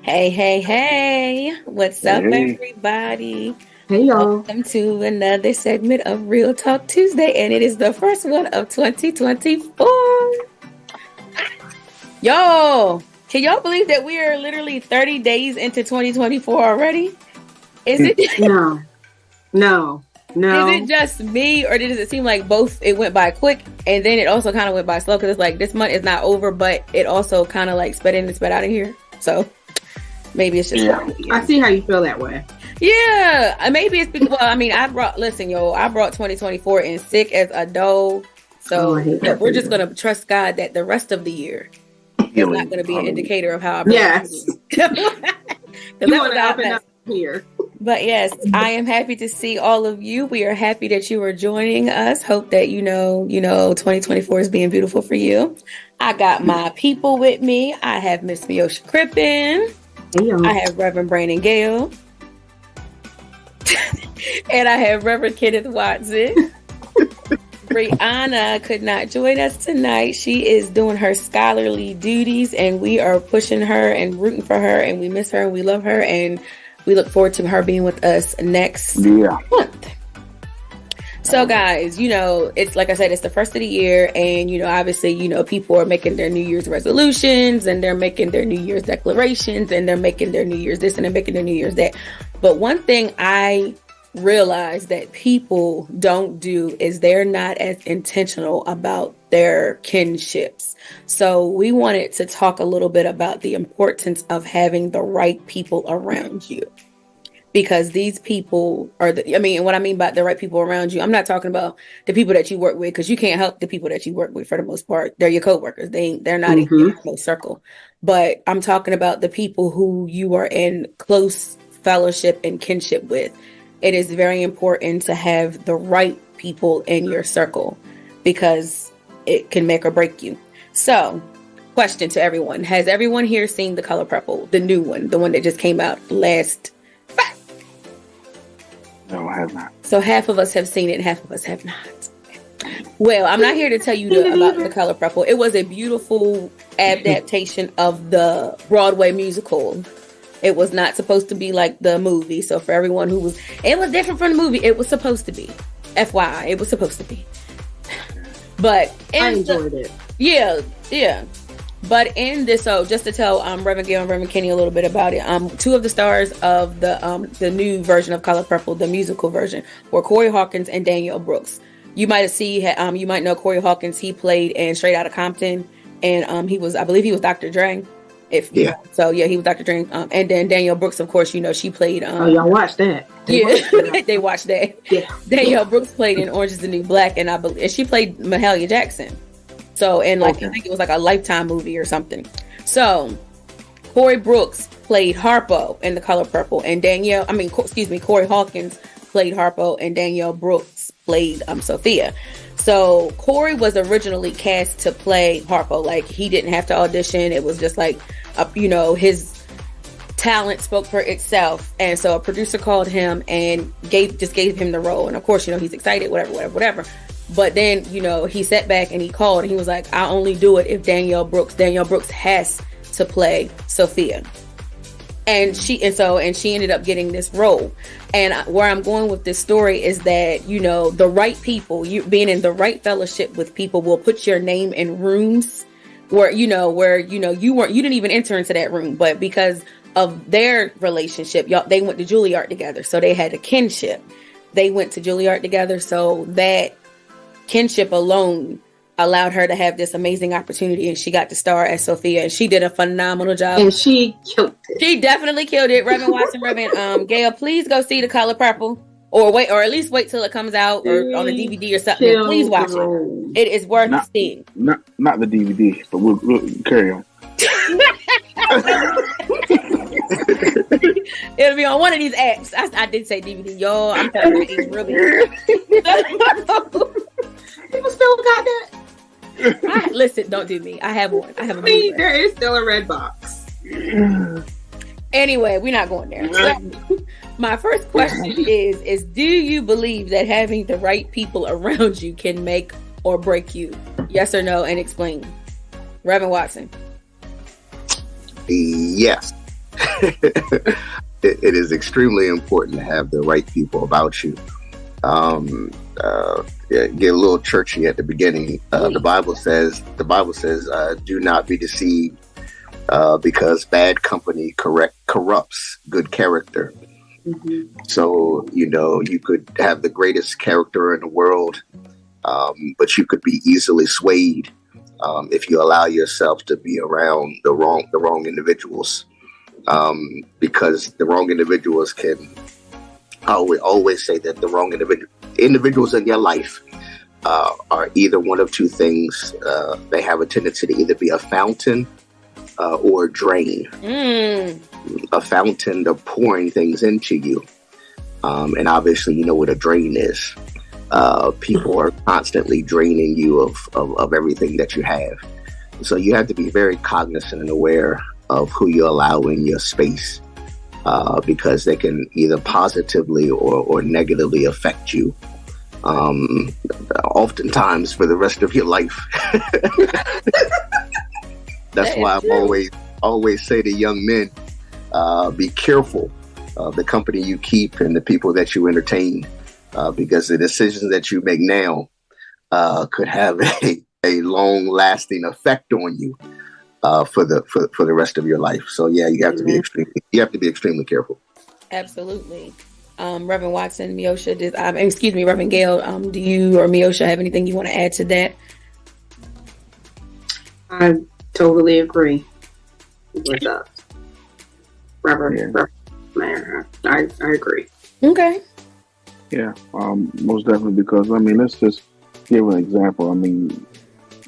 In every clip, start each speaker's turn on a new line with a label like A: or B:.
A: Hey, hey, hey. What's up,
B: Hey,
A: everybody?
C: Hey y'all.
A: Welcome to another segment of Real Talk Tuesday, and it is the first one of 2024. Yo, can y'all believe that we are literally 30 days into 2024 already? Is it
C: No, no,
A: is
C: no.
A: it just me, or does it seem like both it went by quick and then it also kind of went by slow? Because it's like this month is not over, but it also kind of like sped in and sped out of here. So maybe it's just
B: yeah.
C: I see how you feel that way.
A: Yeah, maybe it's because, well, I mean, I brought 2024 in sick as a dough. So
C: Oh, I hate that
A: we're
C: for
A: just
C: you.
A: going to trust God that the rest of the year is not
B: Healing.
A: going to be an indicator of how I
C: Yes.
A: Because
C: You
A: that
C: want
A: was
C: to
A: our
C: up and
A: best.
C: up here.
A: But yes, I am happy to see all of you. We are happy that you are joining us. Hope that 2024 is being beautiful for you. I got my people with me. I have Miss Miosha Crippen.
C: Hey y'all.
A: I have Reverend Brandon Gale. And I have Reverend Kenneth Watson. Brianna could not join us tonight. She is doing her scholarly duties, and we are pushing her and rooting for her, and we miss her and we love her, and we look forward to her being with us next month. So, guys, it's like I said, it's the first of the year, and obviously, people are making their New Year's resolutions, and they're making their New Year's declarations, and they're making their New Year's this, and they're making their New Year's that. But one thing I realize that people don't do is they're not as intentional about their kinships. So we wanted to talk a little bit about the importance of having the right people around you. Because these people are what I mean by the right people around you, I'm not talking about the people that you work with, because you can't help the people that you work with for the most part. They're your coworkers. They're not in your close circle. But I'm talking about the people who you are in close fellowship and kinship with. It is very important to have the right people in your circle, because it can make or break you. So, question to everyone. Has everyone here seen The Color Purple, the new one, the one that just came out last?
B: No, I have not.
A: So half of us have seen it and half of us have not. Well, I'm not here to tell you about The Color Purple. It was a beautiful adaptation of the Broadway musical. It was not supposed to be like the movie. So for everyone it was different from the movie. It was supposed to be. FYI, it was supposed to be. But
C: I enjoyed it.
A: Yeah. But in this, so just to tell Reverend Gail and Reverend Kenny a little bit about it, two of the stars of the new version of Color Purple, the musical version, were Corey Hawkins and Danielle Brooks. You might know Corey Hawkins. He played in Straight Outta Compton, and I believe he was Dr. Dre. He was Dr. Dre. And then Danielle Brooks, of course, she played.
C: Y'all watched that?
A: They watched that.
C: Yeah.
A: Danielle Brooks played in Orange Is the New Black, and she played Mahalia Jackson. So, and I think it was like a Lifetime movie or something. So, Corey Brooks played Harpo in The Color Purple, and Corey Hawkins played Harpo, and Danielle Brooks played Sophia. So, Corey was originally cast to play Harpo. Like, he didn't have to audition. It was just like, his talent spoke for itself. And so a producer called him and gave him the role. And of course, he's excited, whatever. But then, he sat back and he called and he was like, I'll only do it if Danielle Brooks has to play Sophia. And she ended up getting this role. And where I'm going with this story is that, the right people, you being in the right fellowship with people will put your name in rooms where you didn't even enter into that room, but because of their relationship, they went to Juilliard together. So they had a kinship. They went to Juilliard together. So that kinship alone allowed her to have this amazing opportunity, and she got to star as Sophia, and she did a phenomenal job.
C: And she killed it.
A: She definitely killed it. Reverend Watson, Reverend Gail, please go see The Color Purple, or at least wait till it comes out or on a DVD or something. Please watch it. It is worth seeing.
B: Not the DVD, but we'll carry on.
A: It'll be on one of these apps. I did say DVD, y'all. I'm telling you, it's really.
C: People still got that.
A: Listen, don't do me. I have one. I have a
C: See, there is still a red box.
A: Anyway, we're not going there. So, my first question is do you believe that having the right people around you can make or break you? Yes or no, and explain. Reverend Watson.
D: Yes. it is extremely important to have the right people about you. Get a little churchy at the beginning. The Bible says, do not be deceived, because bad company corrupts good character.
C: Mm-hmm.
D: So, you could have the greatest character in the world, but you could be easily swayed if you allow yourself to be around the wrong individuals, because the wrong individuals can. I always say that the wrong individuals in your life are either one of two things. They have a tendency to either be a fountain or a drain. A fountain, they're pouring things into you. And obviously, you know what a drain is. People are constantly draining you of everything that you have. So you have to be very cognizant and aware of who you allow in your space, because they can either positively or negatively affect you, oftentimes for the rest of your life. That's why I always say to young men, be careful of the company you keep and the people that you entertain, because the decisions that you make now could have a long-lasting effect on you for the rest of your life. So yeah, you have to be extremely careful.
A: Absolutely. Reverend Watson, Miosha, Reverend Gail, do you or Miosha have anything you want to add to that?
C: I totally agree with that. Reverend, I agree.
A: Okay.
B: Yeah, most definitely, because let's just give an example.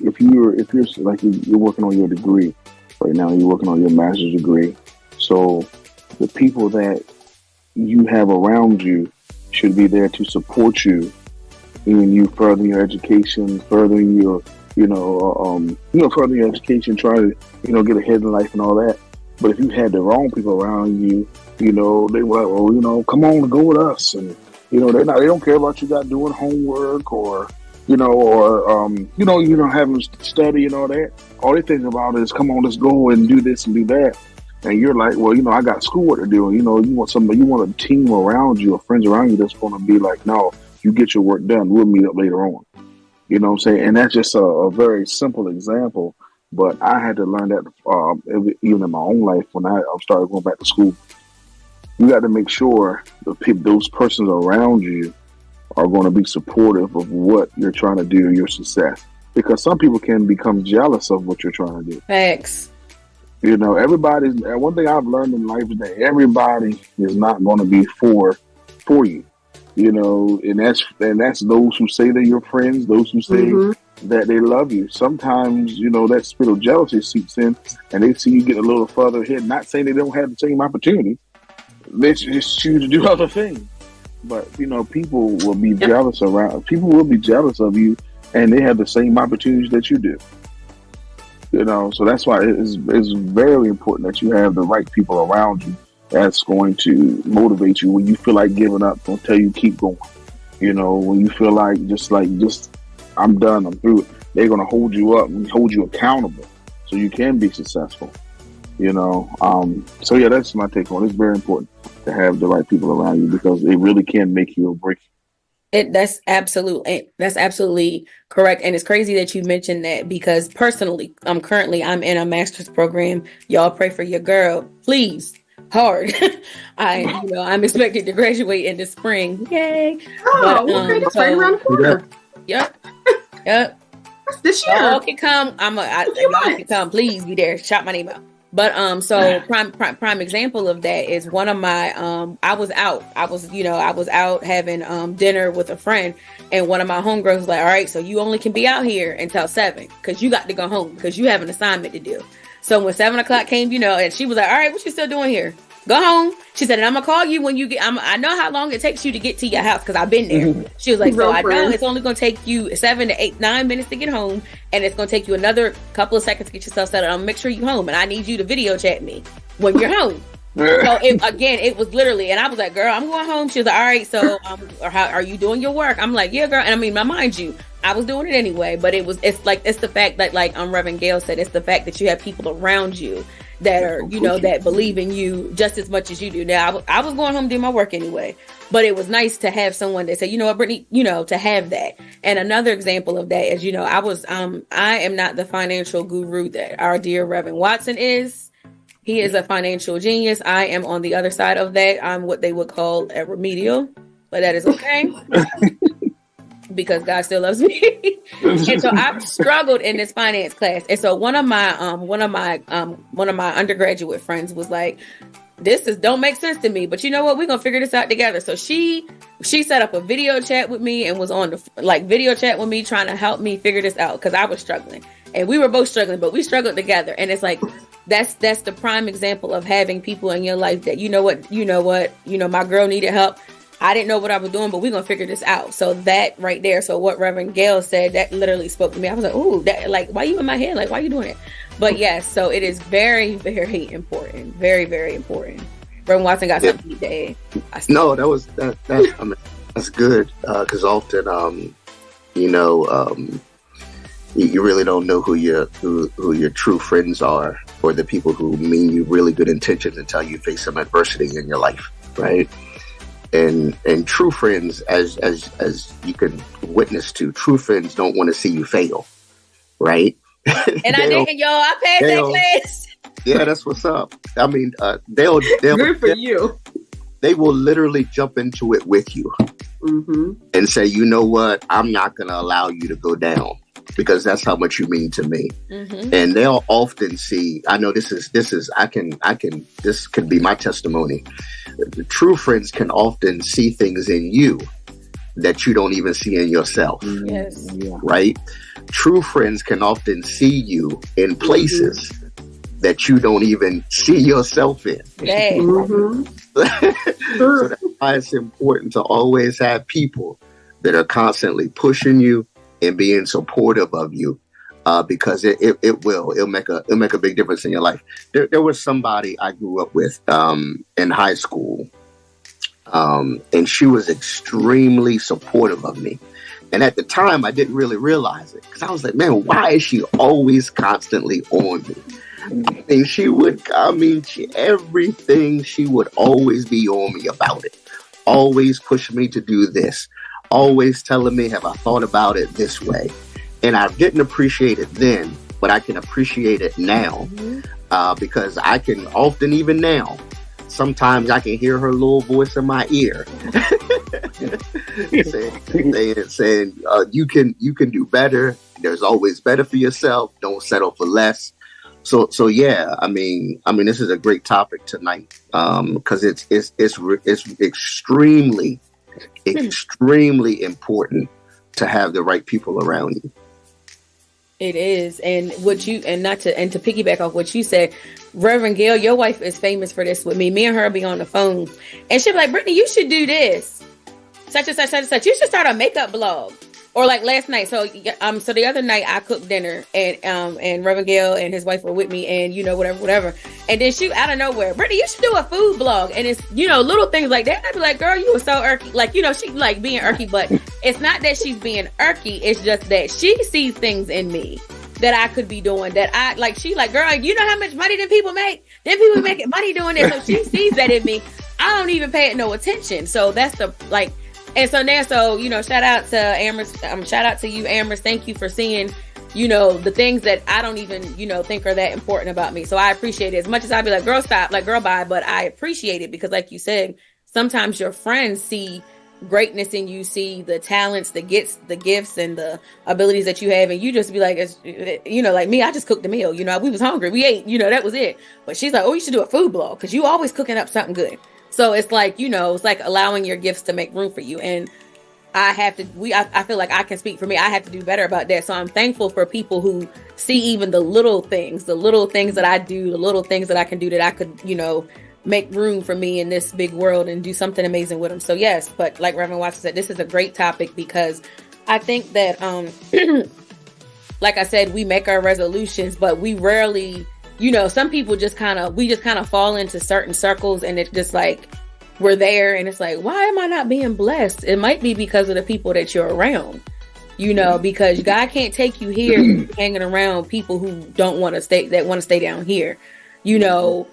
B: If you're like you're working on your degree right now, you're working on your master's degree, so the people that you have around you should be there to support you in you furthering your education, furthering your furthering your education, trying to get ahead in life and all that. But if you had the wrong people around you, they were like, well, come on, go with us, and they don't care about you not doing homework or having to study and all that. All they think about is, come on, let's go and do this and do that. And you're like, well, I got schoolwork to do. You want a team around you or friends around you that's going to be like, no, you get your work done. We'll meet up later on. You know what I'm saying? And that's just a very simple example. But I had to learn that even in my own life when I started going back to school. You got to make sure those persons around you are going to be supportive of what you're trying to do, your success. Because some people can become jealous of what you're trying to do.
A: Facts.
B: One thing I've learned in life is that everybody is not going to be for you. And that's those who say they're your friends, those who say that they love you. Sometimes, that spirit of jealousy seeps in and they see you get a little further ahead. Not saying they don't have the same opportunity. They just choose to do other things. But, people will be jealous around. People will be jealous of you and they have the same opportunities that you do. So that's why it's very important that you have the right people around you that's going to motivate you when you feel like giving up, gonna tell you keep going. When you feel like just I'm done, I'm through it, they're gonna hold you up and hold you accountable so you can be successful. So yeah, that's my take on it. It's very important to have the right people around you because it really can make you or break you.
A: That's absolutely correct. And it's crazy that you mentioned that because personally, I'm in a master's program. Y'all pray for your girl, please. Hard. I'm expected to graduate in the spring. Yay.
C: Okay, that's right around the corner.
A: Yep.
C: That's this year.
A: Y'all can come. Y'all can come. Please be there. Shout my name out. But prime example of that is one of my I was out having dinner with a friend, and one of my homegirls was like, all right, so you only can be out here until 7 because you got to go home because you have an assignment to do. So when 7 o'clock came, and she was like, all right, what you still doing here? Go home. She said, and I'm gonna call you when you get. I know how long it takes you to get to your house because I've been there. She was like, so I know it's only gonna take you 7 to 8, 9 minutes to get home, and it's gonna take you another couple of seconds to get yourself set up. I'll make sure you're home, and I need you to video chat me when you're home. So it was literally, and I was like, girl, I'm going home. She was like, all right, so how are you doing your work? I'm like, yeah, girl. And mind you, I was doing it anyway, but it's the fact that Reverend Gail said, it's the fact that you have people around you that are, you know, that believe in you just as much as you do. Now, I was going home doing my work anyway, but it was nice to have someone that said, you know what, Brittany, you know, to have that. And another example of that is, you know, I am not the financial guru that our dear Reverend Watson is. He is a financial genius. I am on the other side of that. I'm what they would call a remedial, but that is okay. Because God still loves me. And so I've struggled in this finance class. And so one of my undergraduate friends was like, this don't make sense to me, but you know what? We're going to figure this out together. So she set up a video chat with me and was on the video chat with me, trying to help me figure this out. Cause I was struggling and we were both struggling, but we struggled together. And it's like, that's the prime example of having people in your life that, you know what, my girl needed help. I didn't know what I was doing, but we're going to figure this out. So that right there. So what Reverend Gail said, that literally spoke to me. I was like, ooh, that, like, why you in my head? Like, why are you doing it? But yes, so it is very, very important. Very, very important. Reverend Watson got something to add.
D: No, I mean, that's good. Cause often, you really don't know who your true friends are, or the people who mean you really good intentions until you face some adversity in your life. Right. And true friends, as you can witness to, true friends don't want to see you fail, right?
A: And I didn't, I passed that class.
D: Yeah, that's what's up. I mean, they'll
C: good for you.
D: They will literally jump into it with you and say, you know what, I'm not going to allow you to go down because that's how much you mean to me. And they'll often see. I know this could be my testimony. The true friends can often see things in you that you don't even see in yourself.
A: Yes.
D: Right? True friends can often see you in places that you don't even see yourself in. So that's why it's important to always have people that are constantly pushing you and being supportive of you. Because it'll make a big difference in your life. There was somebody I grew up with in high school, and she was extremely supportive of me. And at the time, I didn't really realize it because I was like, man, why is she always constantly on me? And everything, she would always be on me about it. Always pushing me to do this. Always telling me, have I thought about it this way? And I didn't appreciate it then, but I can appreciate it now because I can often, even now, sometimes I can hear her little voice in my ear saying, you can do better. There's always better for yourself. Don't settle for less. So yeah, I mean, this is a great topic tonight because it's extremely important to have the right people around you.
A: It is. And to piggyback off what you said, Reverend Gail, your wife is famous for this with me. Me and her be on the phone and she'll be like, Brittany, you should do this. Such and such, such and such. You should start a makeup blog. Or like last night. So the other night I cooked dinner and Reverend Gail and his wife were with me and, whatever. And then she out of nowhere, Brittany, you should do a food blog. And it's, little things like that. And I'd be like, girl, you were so irky. Like, she like being irky, but it's not that she's being irky. It's just that she sees things in me that I could be doing that I like. She like, girl, you know how much money them people make? Them people making money doing this. So she sees that in me. I don't even pay it no attention. So that's the like. And so now, shout out to Amherst. Shout out to you, Amherst. Thank you for seeing, the things that I don't even, think are that important about me. So I appreciate it as much as I'd be like, girl, stop, like, girl, bye. But I appreciate it because, like you said, sometimes your friends see greatness in you, see the talents, the gifts, and the abilities that you have, and you just be like, like me, I just cooked a meal. We was hungry, we ate. That was it. But she's like, oh, you should do a food blog because you always cooking up something good. So it's like, it's like allowing your gifts to make room for you. And I feel like I can speak for me. I have to do better about that. So I'm thankful for people who see even the little things that I do, the little things that I can do that I could, make room for me in this big world and do something amazing with them. So yes, but like Reverend Watson said, this is a great topic because I think that, like I said, we make our resolutions, but we rarely, some people just kind of fall into certain circles and it's just like, we're there and it's like, why am I not being blessed? It might be because of the people that you're around, because God can't take you here hanging around people who don't want to stay, that want to stay down here. There's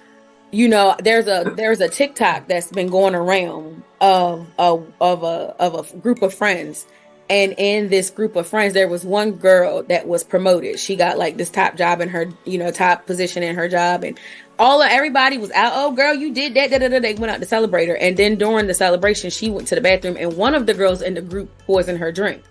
A: a TikTok that's been going around of a group of friends. And in this group of friends, there was one girl that was promoted. She got like this top job in her, top position in her job, and everybody was out. Oh, girl, you did that. They went out to celebrate her, and then during the celebration, she went to the bathroom, and one of the girls in the group poisoned her drink.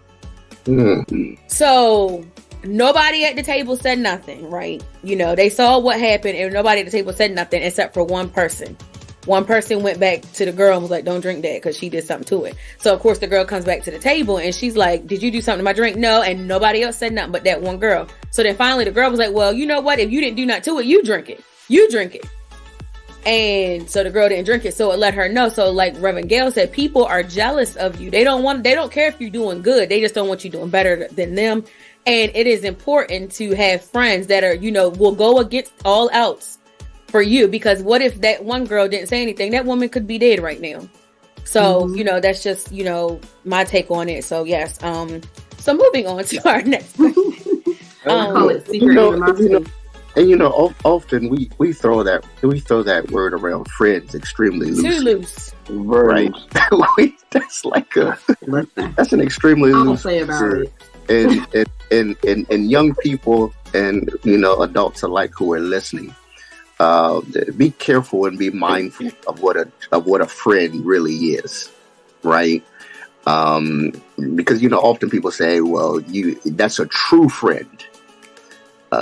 A: Mm-hmm. So nobody at the table said nothing, right? They saw what happened, and nobody at the table said nothing except for one person. One person went back to the girl and was like, don't drink that, because she did something to it. So, of course, the girl comes back to the table and she's like, did you do something to my drink? No. And nobody else said nothing but that one girl. So then finally the girl was like, well, you know what? If you didn't do nothing to it, you drink it. You drink it. And so the girl didn't drink it. So it let her know. So like Reverend Gail said, people are jealous of you. They don't care if you're doing good. They just don't want you doing better than them. And it is important to have friends that are, will go against all outs for you, because what if that one girl didn't say anything? That woman could be dead right now. So, that's just, my take on it. So yes. So moving on to our next question.
C: Call it secret animosity.
D: And often we throw that word around, friends, extremely loose.
A: Too loose.
D: Right. That's that's an extremely loose
C: say about it.
D: And young people and adults alike who are listening. Be careful and be mindful of what a friend really is, right? Because often people say, "Well, that's a true friend."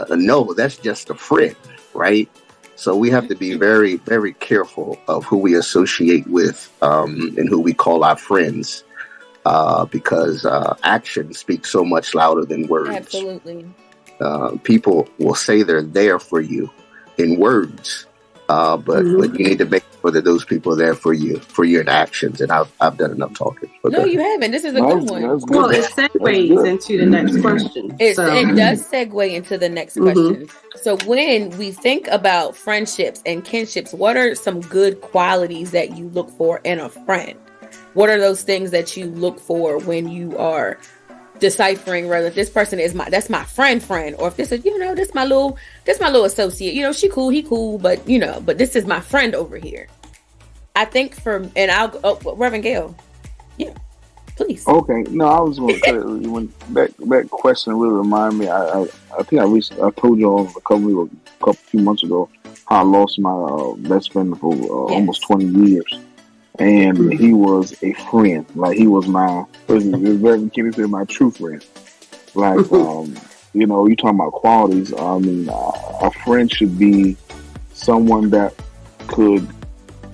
D: No, that's just a friend, right? So we have to be very, very careful of who we associate with and who we call our friends, because actions speak so much louder than words.
A: Absolutely.
D: People will say they're there for you in words, but you need to make sure that those people are there for you in actions. And I've done enough talking.
A: No, you haven't. This is a good one.
C: Well, it segues into the next question.
A: It does segue into the next question. So when we think about friendships and kinships, what are some good qualities that you look for in a friend? What are those things that you look for when you are deciphering whether this person is that's my friend, or if this is, this my little associate, she cool, he cool, but this is my friend over here. I think Reverend Gail. Yeah, please.
B: Okay. No, I was going to say, when that question really reminded me, I think I told you all a few months ago how I lost my best friend for almost 20 years. And he was a friend. Like, he was Reverend Kenny said, my true friend. Like, you talking about qualities. I mean, a friend should be someone that could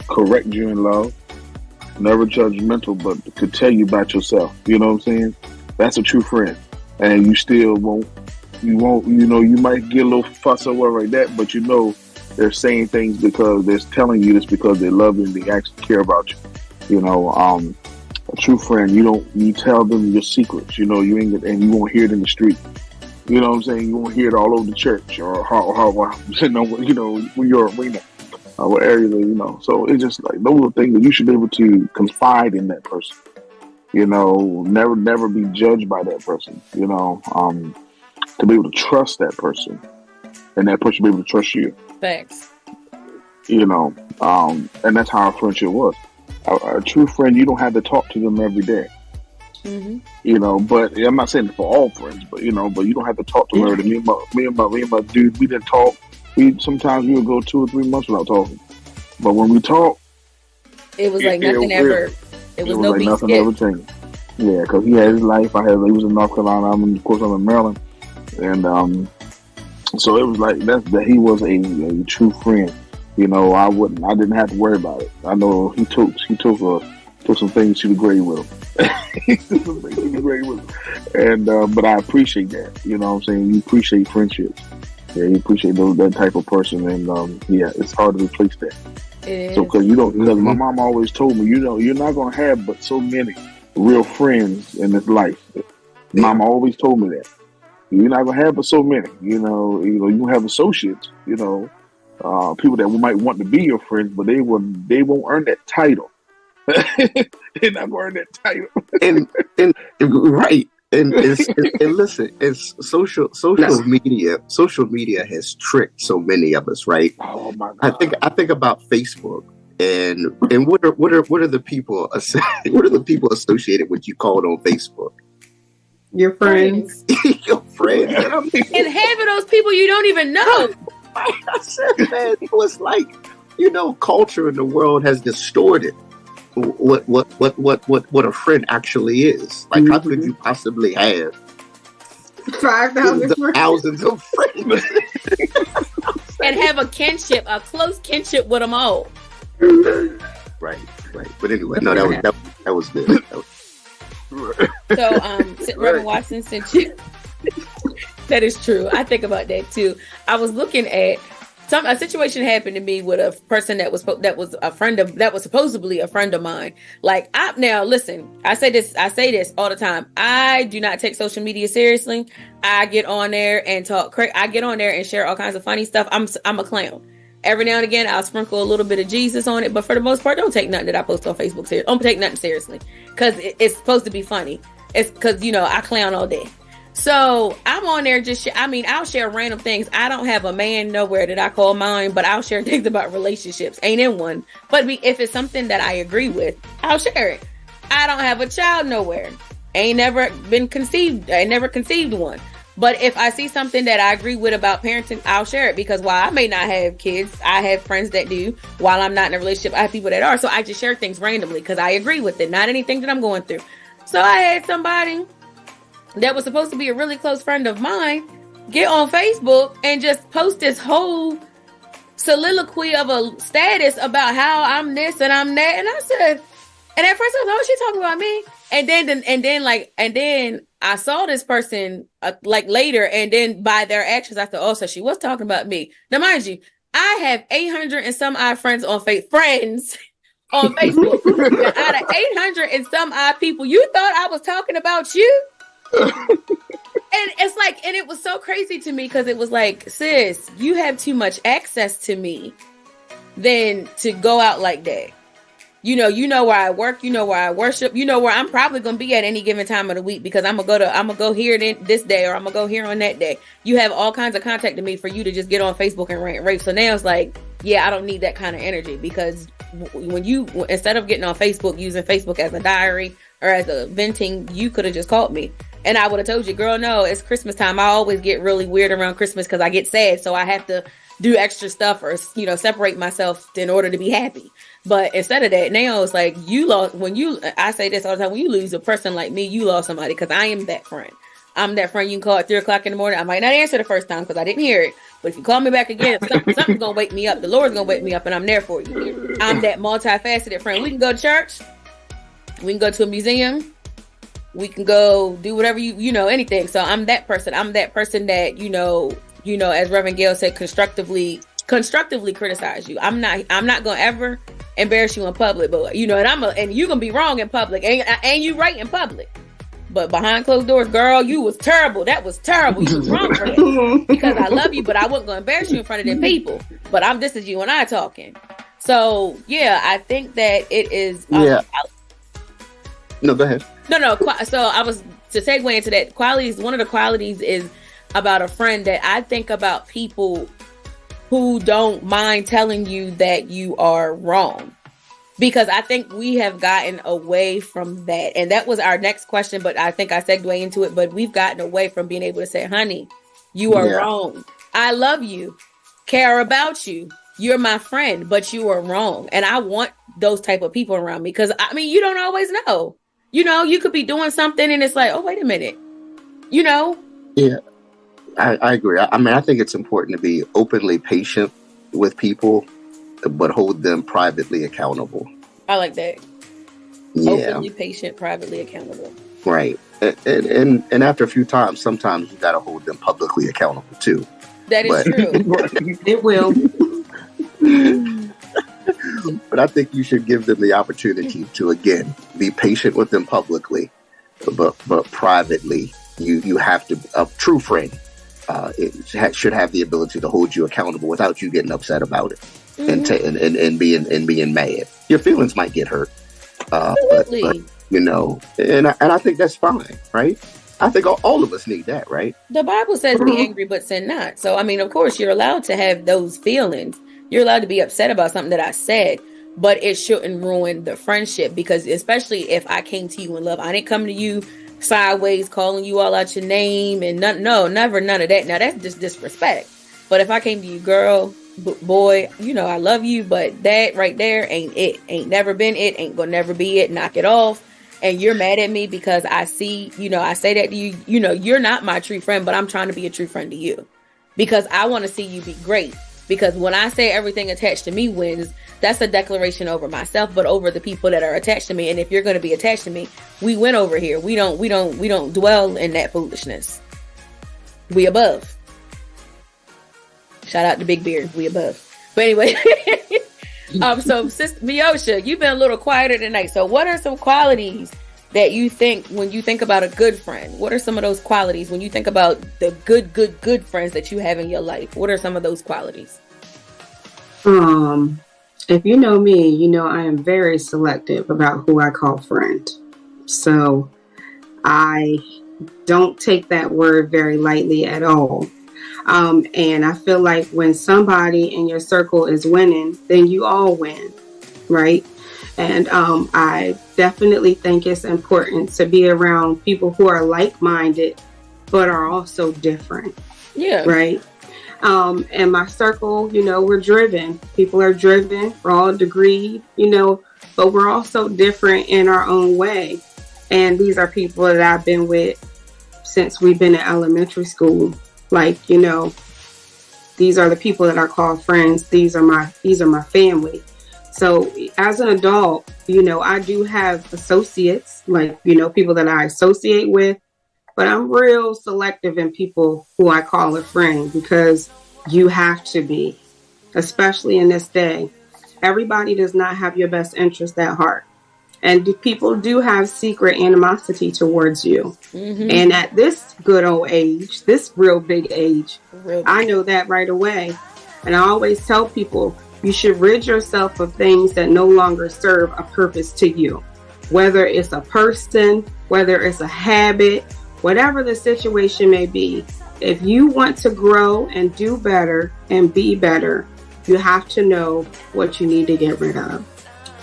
B: correct you in love, never judgmental, but could tell you about yourself. You know what I'm saying? That's a true friend. And you still won't, you might get a little fuss or whatever like that, but they're saying things because they're telling you this because they love you and they actually care about you. A true friend, you tell them your secrets. You won't hear it in the street. You know what I'm saying? You won't hear it all over the church or how your arena or what area. So it's just like those are things that you should be able to confide in that person. Never be judged by that person. To be able to trust that person, and that person be able to trust you.
A: Thanks.
B: And that's how our friendship was. A true friend, you don't have to talk to them every day. But I'm not saying for all friends, but you don't have to talk to them every day. Me and my dude, we didn't talk. Sometimes we would go 2 or 3 months without talking. But when we talk,
A: it was like nothing ever. It was no
B: like nothing ever changed. Yeah, because he had his life. He was in North Carolina. Of course, I'm in Maryland, and so it was like that he was a true friend. I didn't have to worry about it. I know he took some things to the grave with him. And but I appreciate that. You know what I'm saying? You appreciate friendships. Yeah, you appreciate that type of person, and it's hard to replace that. So because my mom always told me, you're not gonna have but so many real friends in this life. Mama always told me that. You're not gonna have but so many. You have associates. People that might want to be your friends, but they won't earn that title. They're not gonna earn that title.
D: and right. and listen, it's social media. Social media has tricked so many of us, right?
B: Oh my God.
D: I think about Facebook, and what are the people what are the people associated with you called on Facebook?
C: Your friends.
D: Your friends.
A: And half of those people you don't even know.
D: I said, man, it was like, culture in the world has distorted what a friend actually is. Like, how could you possibly have
C: 5,000
D: thousands of friends
A: and have a close kinship with them all?
D: Right. But anyway, no, that was good.
A: So, Reverend Watson sent you. That is true. I think about that too. I was looking at a situation happened to me with a person that was supposedly a friend of mine. Like, now listen, I say this all the time. I do not take social media seriously. I get on there and talk. I get on there and share all kinds of funny stuff. I'm a clown. Every now and again, I'll sprinkle a little bit of Jesus on it, but for the most part, don't take nothing that I post on Facebook seriously. Don't take nothing seriously, because it's supposed to be funny. It's because I clown all day. So I'm on there I'll share random things. I don't have a man nowhere that I call mine, but I'll share things about relationships. Ain't in one. But if it's something that I agree with, I'll share it. I don't have a child nowhere. Ain't never been conceived. I never conceived one. But if I see something that I agree with about parenting, I'll share it, because while I may not have kids, I have friends that do. While I'm not in a relationship, I have people that are. So I just share things randomly because I agree with it, not anything that I'm going through. So I had somebody that was supposed to be a really close friend of mine get on Facebook and just post this whole soliloquy of a status about how I'm this and I'm that. And I said, and at first I was like, oh, she talking about me. And then I saw this person later, and then by their actions, I thought, oh, so she was talking about me. Now, mind you, I have 800 and some odd friends on Facebook. Out of 800 and some odd people, you thought I was talking about you? And it's like, and it was so crazy to me, because it was like, sis, you have too much access to me than to go out like that. You know where I work, you know where I worship, you know where I'm probably going to be at any given time of the week, because I'm going to go here this day, or I'm going to go here on that day. You have all kinds of contact to me for you to just get on Facebook and rant and rave. So now it's like, yeah, I don't need that kind of energy, because when instead of getting on Facebook, using Facebook as a diary or as a venting, you could have just called me. And I would have told you, girl, no, it's Christmas time. I always get really weird around Christmas because I get sad. So I have to do extra stuff or, separate myself in order to be happy. But instead of that, now it's like I say this all the time, when you lose a person like me, you lost somebody, because I am that friend. I'm that friend you can call at 3:00 in the morning. I might not answer the first time because I didn't hear it. But if you call me back again, something's going to wake me up. The Lord's going to wake me up, and I'm there for you. I'm that multifaceted friend. We can go to church. We can go to a museum. We can go do whatever anything. So I'm that person. I'm that person that, as Reverend Gail said, constructively criticize you. I'm not going to ever embarrass you in public, but and you're going to be wrong in public, and you right in public. But behind closed doors, girl, you was terrible. That was terrible. You was wrong for that. Because I love you, but I wasn't going to embarrass you in front of them people. But this is you and I talking. So, yeah, I think that it is...
D: No, go ahead.
A: No. So I was to segue into that. Qualities. One of the qualities is about a friend that I think about people who don't mind telling you that you are wrong. Because I think we have gotten away from that. And that was our next question, but I think I segued into it. But we've gotten away from being able to say, honey, you are wrong. I love you, care about you. You're my friend, but you are wrong. And I want those type of people around me, because you don't always know. You could be doing something and it's like, oh, wait a minute.
D: Yeah, I agree. I think it's important to be openly patient with people, but hold them privately accountable.
A: I like that.
D: Yeah.
A: Openly patient, privately accountable.
D: Right. And after a few times, sometimes you got to hold them publicly accountable too.
A: That is true.
C: It will.
D: But I think you should give them the opportunity to, again, be patient with them publicly, but privately, you have to, a true friend should have the ability to hold you accountable without you getting upset about it. Mm-hmm. and being mad. Your feelings might get hurt, but and I think that's fine, right? I think all of us need that, right?
A: The Bible says be angry but sin not. So, I mean, of course, you're allowed to have those feelings. You're allowed to be upset about something that I said, but it shouldn't ruin the friendship, because especially if I came to you in love, I didn't come to you sideways calling you all out your name and never none of that. Now, that's just disrespect. But if I came to you, girl, boy, you know, I love you, but that right there ain't it. Ain't never been it. Ain't gonna never be it. Knock it off. And you're mad at me because I see, you know, I say that to you, you know, you're not my true friend, but I'm trying to be a true friend to you because I want to see you be great. Because when I say everything attached to me wins, that's a declaration over myself, but over the people that are attached to me. And if you're going to be attached to me, we win over here. We don't dwell in that foolishness. We above. Shout out to Big Beard. We above. But anyway, so Sister Miosha, you've been a little quieter tonight. So what are some qualities that you think when you think about a good friend? What are some of those qualities when you think about the good friends that you have in your life? What are some of those qualities?
C: If you know me, you know I am very selective about who I call friend. So I don't take that word very lightly at all. And I feel like when somebody in your circle is winning, then you all win, right? And I definitely think it's important to be around people who are like-minded, but are also different.
A: Yeah.
C: Right? And my circle, you know, we're driven. People are driven. We're all degreed, you know, but we're also different in our own way. And these are people that I've been with since we've been in elementary school. Like, you know, these are the people that are called friends. These are my family. So as an adult, you know, I do have associates, like, you know, people that I associate with, but I'm real selective in people who I call a friend, because you have to be, especially in this day. Everybody does not have your best interest at heart. And people do have secret animosity towards you. Mm-hmm. And at this good old age, this real big age, I know that right away. And I always tell people, you should rid yourself of things that no longer serve a purpose to you. Whether it's a person, whether it's a habit, whatever the situation may be. If you want to grow and do better and be better, you have to know what you need to get rid of.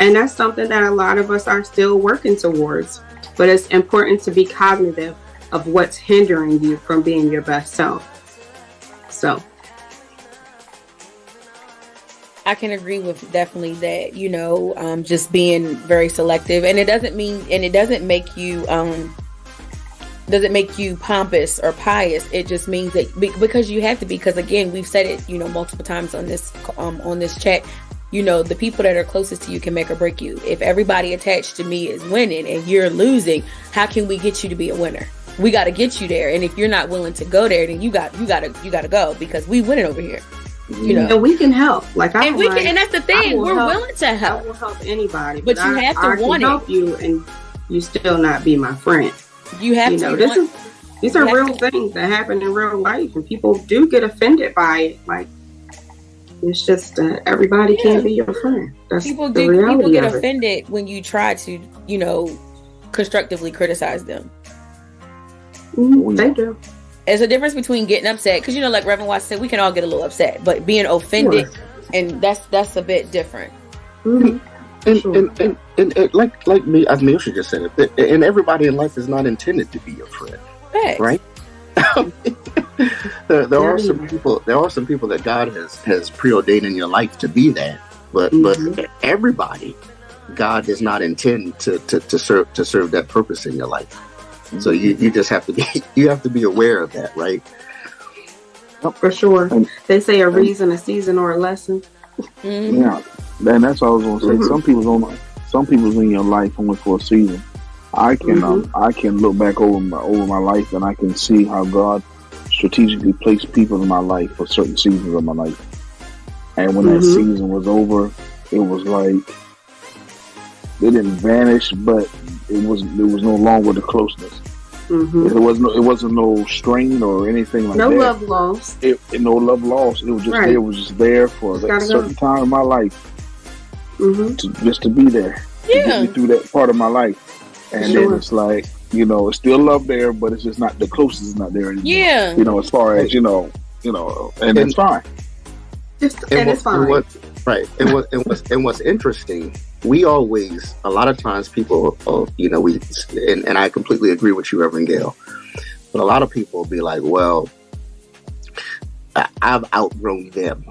C: And that's something that a lot of us are still working towards. But it's important to be cognitive of what's hindering you from being your best self. So
A: I can agree with definitely that, you know, just being very selective. And it doesn't make you pompous or pious. It just means that because you have to be, because again, we've said it, you know, multiple times on this chat. You know, the people that are closest to you can make or break you. If everybody attached to me is winning and you're losing, how can we get you to be a winner? We got to get you there. And if you're not willing to go there, then you got to go, because we winning over here. You know,
C: and we can help. Like
A: and that's the thing. We're willing to help.
C: I will help anybody,
A: but you have to want
C: to help you, and you still not be my friend.
A: You have
C: to. Know, these are real things that happen in real life, and people do get offended by it. Like, it's just everybody can't be your friend. That's
A: people get offended when you try to, you know, constructively criticize them.
C: Mm-hmm. They do.
A: There's a difference between getting upset, because, you know, like Reverend Watts said, we can all get a little upset, but being offended, and that's a bit different.
C: Mm-hmm.
D: And like me, as Miosha just said it, and everybody in life is not intended to be your friend, right? There are some people that God has preordained in your life to be that, but everybody, God does not intend to serve that purpose in your life. Mm-hmm. So you just have to be aware of that, right?
C: Oh, for sure. They say a reason, a season, or a lesson.
B: Mm-hmm. Yeah, and that's what I was going to say. Mm-hmm. Some people's in your life only for a season. I can look back over my life, and I can see how God strategically placed people in my life for certain seasons of my life. And when that season was over, it was like they didn't vanish, but it was no longer the closeness. Mm-hmm. It wasn't no strain or anything like that.
C: No love lost.
B: No love lost. It was just It was just there for a certain time in my life, to be there, to get me through that part of my life. And then it's like it's still love there, but it's just not the closest. Is not there anymore.
A: Yeah.
B: As far as and that's fine.
C: It's fine.
D: And what's interesting, we always, a lot of times people, and I completely agree with you, Reverend Gail, but a lot of people will be like, well, I've outgrown them.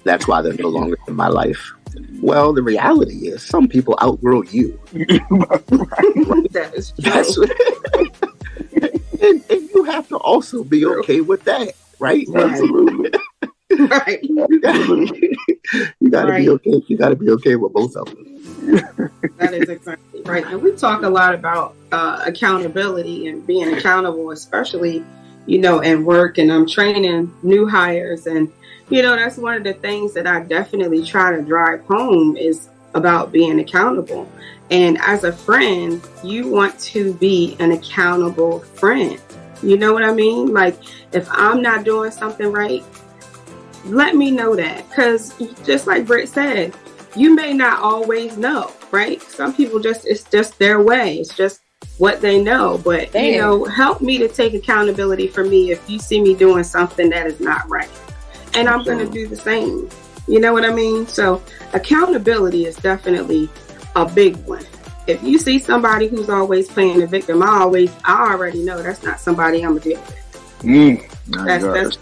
D: That's why they're no longer in my life. Well, the reality is some people outgrow you.
C: That is true.
D: and you have to also be okay with that, right?
B: Absolutely.
C: Right.
D: You gotta be okay. You gotta be okay with both of them.
C: That is exactly right. And we talk a lot about accountability and being accountable, especially, in work. And I'm training new hires, and that's one of the things that I definitely try to drive home is about being accountable. And as a friend, you want to be an accountable friend. You know what I mean? Like, if I'm not doing something right, let me know that. Because just like Britt said, you may not always know, right? Some people it's just their way. It's just what they know. But, help me to take accountability for me if you see me doing something that is not right. And I'm going to do the same. You know what I mean? So accountability is definitely a big one. If you see somebody who's always playing the victim, I already know that's not somebody I'm going to deal with.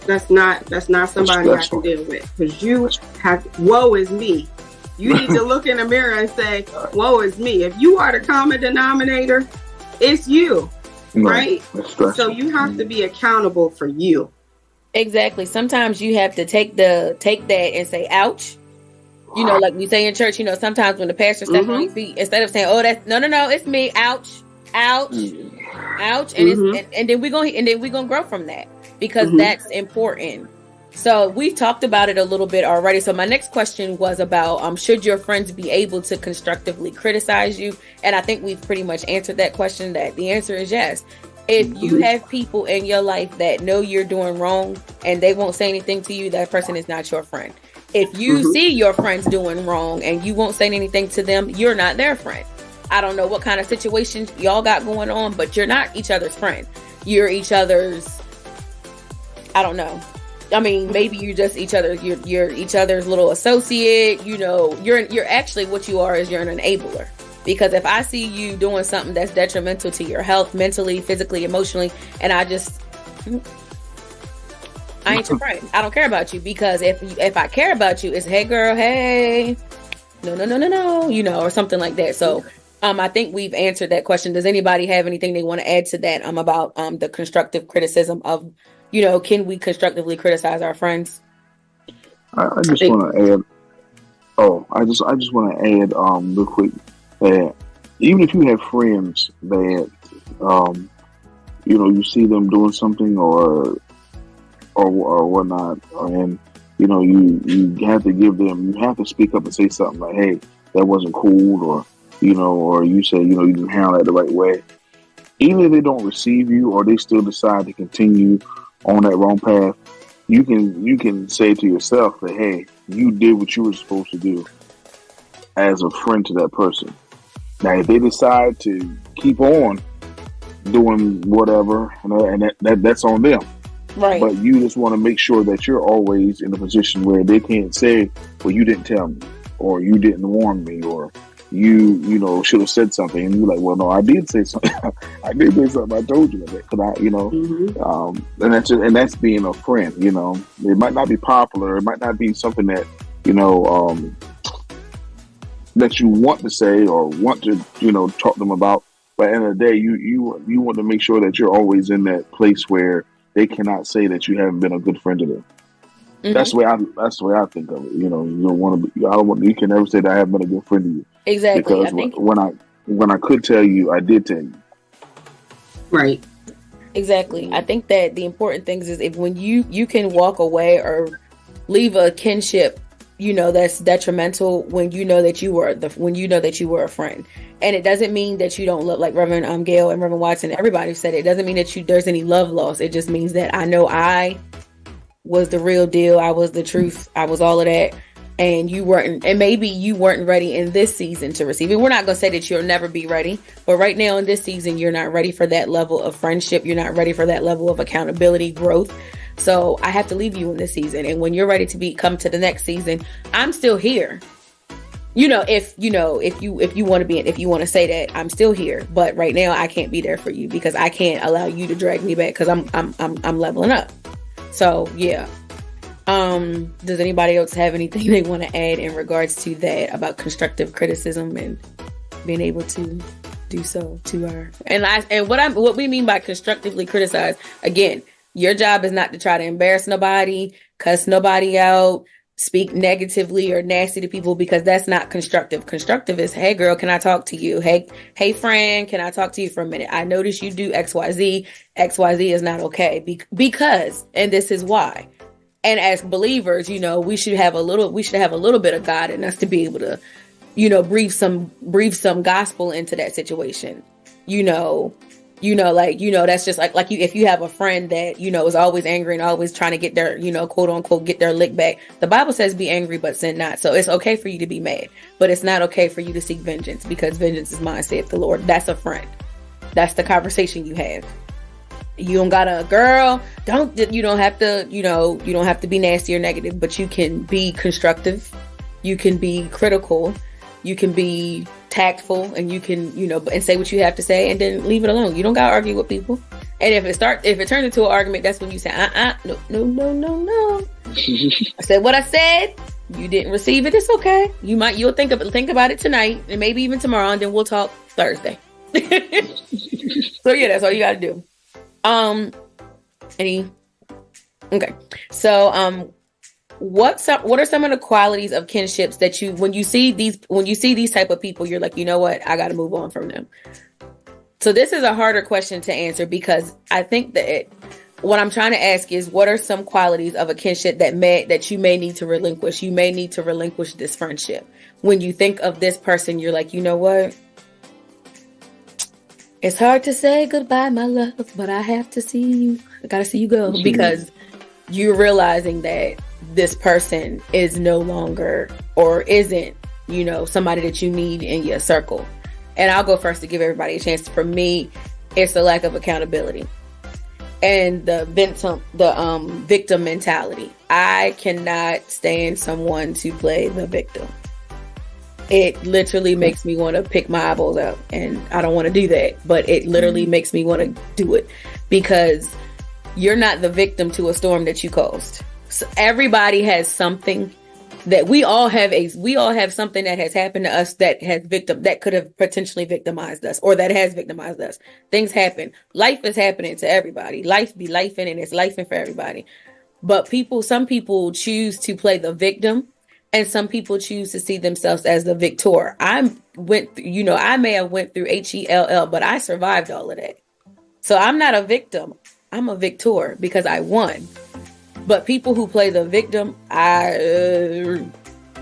C: That's not somebody I can deal with. Because you have, woe is me. You need to look in the mirror and say, woe is me. If you are the common denominator, it's you. Right? So you have to be accountable for you.
A: Exactly. Sometimes you have to take that and say, ouch. Like we say in church, sometimes when the pastor steps on your feet, instead of saying, oh, that's no, it's me. Ouch, ouch, ouch. And then we're going to grow from that because that's important. So we talked about it a little bit already. So my next question was about, should your friends be able to constructively criticize you? And I think we've pretty much answered that question, that the answer is yes. If you have people in your life that know you're doing wrong and they won't say anything to you, that person is not your friend. If you see your friends doing wrong and you won't say anything to them, you're not their friend. I don't know what kind of situations y'all got going on, but you're not each other's friend. You're each other's, I don't know. I mean, maybe you're just you're each other's little associate. You're actually, what you are is you're an enabler. Because if I see you doing something that's detrimental to your health, mentally, physically, emotionally, and I ain't your friend. I don't care about you. Because if I care about you, it's, hey girl, hey, no, or something like that. So I think we've answered that question. Does anybody have anything they want to add to that about the constructive criticism of, can we constructively criticize our friends?
B: I just want to add. I just want to add real quick that even if you have friends that you see them doing something or whatnot, and you have to you have to speak up and say something like, hey, that wasn't cool, or you say you didn't handle that the right way. Even if they don't receive you or they still decide to continue on that wrong path, you can say to yourself that, hey, you did what you were supposed to do as a friend to that person. Now, if they decide to keep on doing whatever, and that's on them. Right. But you just want to make sure that you're always in a position where they can't say, well, you didn't tell me, or you didn't warn me, or you should have said something. And you're like, well, no, I did say something. I did say something. I told you that. And that's being a friend. It might not be popular. It might not be something that, that you want to say or want to, talk to them about. But at the end of the day, you want to make sure that you're always in that place where they cannot say that you haven't been a good friend to them. Mm-hmm. That's the way I think of it. You don't want to be. You can never say that I haven't been a good friend to you.
A: Exactly.
B: Because when I could tell you, I did tell you.
C: Right.
A: Exactly. I think that the important things is if when you can walk away or leave a kinship, that's detrimental when you know that you were a friend. And it doesn't mean that you don't look like Reverend Gail and Reverend Watson. Everybody said it doesn't mean that there's any love lost. It just means that I know I was the real deal. I was the truth. I was all of that. and maybe you weren't ready in this season to receive it. We're not going to say that you'll never be ready, but right now in this season, you're not ready for that level of friendship. You're not ready for that level of accountability, growth. So I have to leave you in this season. And when you're ready to come to the next season, I'm still here. If you want to say that, I'm still here, but right now I can't be there for you because I can't allow you to drag me back because I'm leveling up. So yeah. Does anybody else have anything they want to add in regards to that about constructive criticism and being able to do so to our and what we mean by constructively criticize? Again, your job is not to try to embarrass nobody, cuss nobody out, speak negatively or nasty to people, because that's not constructive. Constructive is, hey girl, can I talk to you? Hey friend, can I talk to you for a minute? I notice you do XYZ. XYZ is not okay because, and this is why. And as believers, we should have a little bit of God in us to be able to, breathe some gospel into that situation. That's just like if you have a friend that, is always angry and always trying to get their, quote unquote, get their lick back. The Bible says be angry, but sin not. So it's okay for you to be mad, but it's not okay for you to seek vengeance, because vengeance is mine, saith the Lord. That's a friend. That's the conversation you have. You don't gotta, girl, you don't have to be nasty or negative, but you can be constructive. You can be critical. You can be tactful, and you can, and say what you have to say and then leave it alone. You don't gotta argue with people. And if it turns into an argument, that's when you say, no. I said what I said. You didn't receive it. It's okay. You'll think about it tonight and maybe even tomorrow, and then we'll talk Thursday. So yeah, that's all you gotta do. Okay. So, what are some of the qualities of kinships that when you see these type of people, you're like, you know what, I got to move on from them. So this is a harder question to answer, because I think that what I'm trying to ask is, what are some qualities of a kinship that you may need to relinquish? You may need to relinquish this friendship. When you think of this person, you're like, you know what? It's hard to say goodbye, my love, but I have to see you. I gotta see you go, because you're realizing that this person is no longer, or isn't, somebody that you need in your circle. And I'll go first to give everybody a chance. For me, it's the lack of accountability and the victim mentality. I cannot stand someone to play the victim. It literally makes me want to pick my eyeballs out, and I don't want to do that, but it literally makes me want to do it, because you're not the victim to a storm that you caused. So everybody has something that we all have something that has happened to us that could have potentially victimized us, or that has victimized us. Things happen. Life is happening to everybody. Life be lifing, and it's lifing for everybody. But some people choose to play the victim, and some people choose to see themselves as the victor. I may have went through HELL, but I survived all of that. So I'm not a victim. I'm a victor because I won. But people who play the victim, I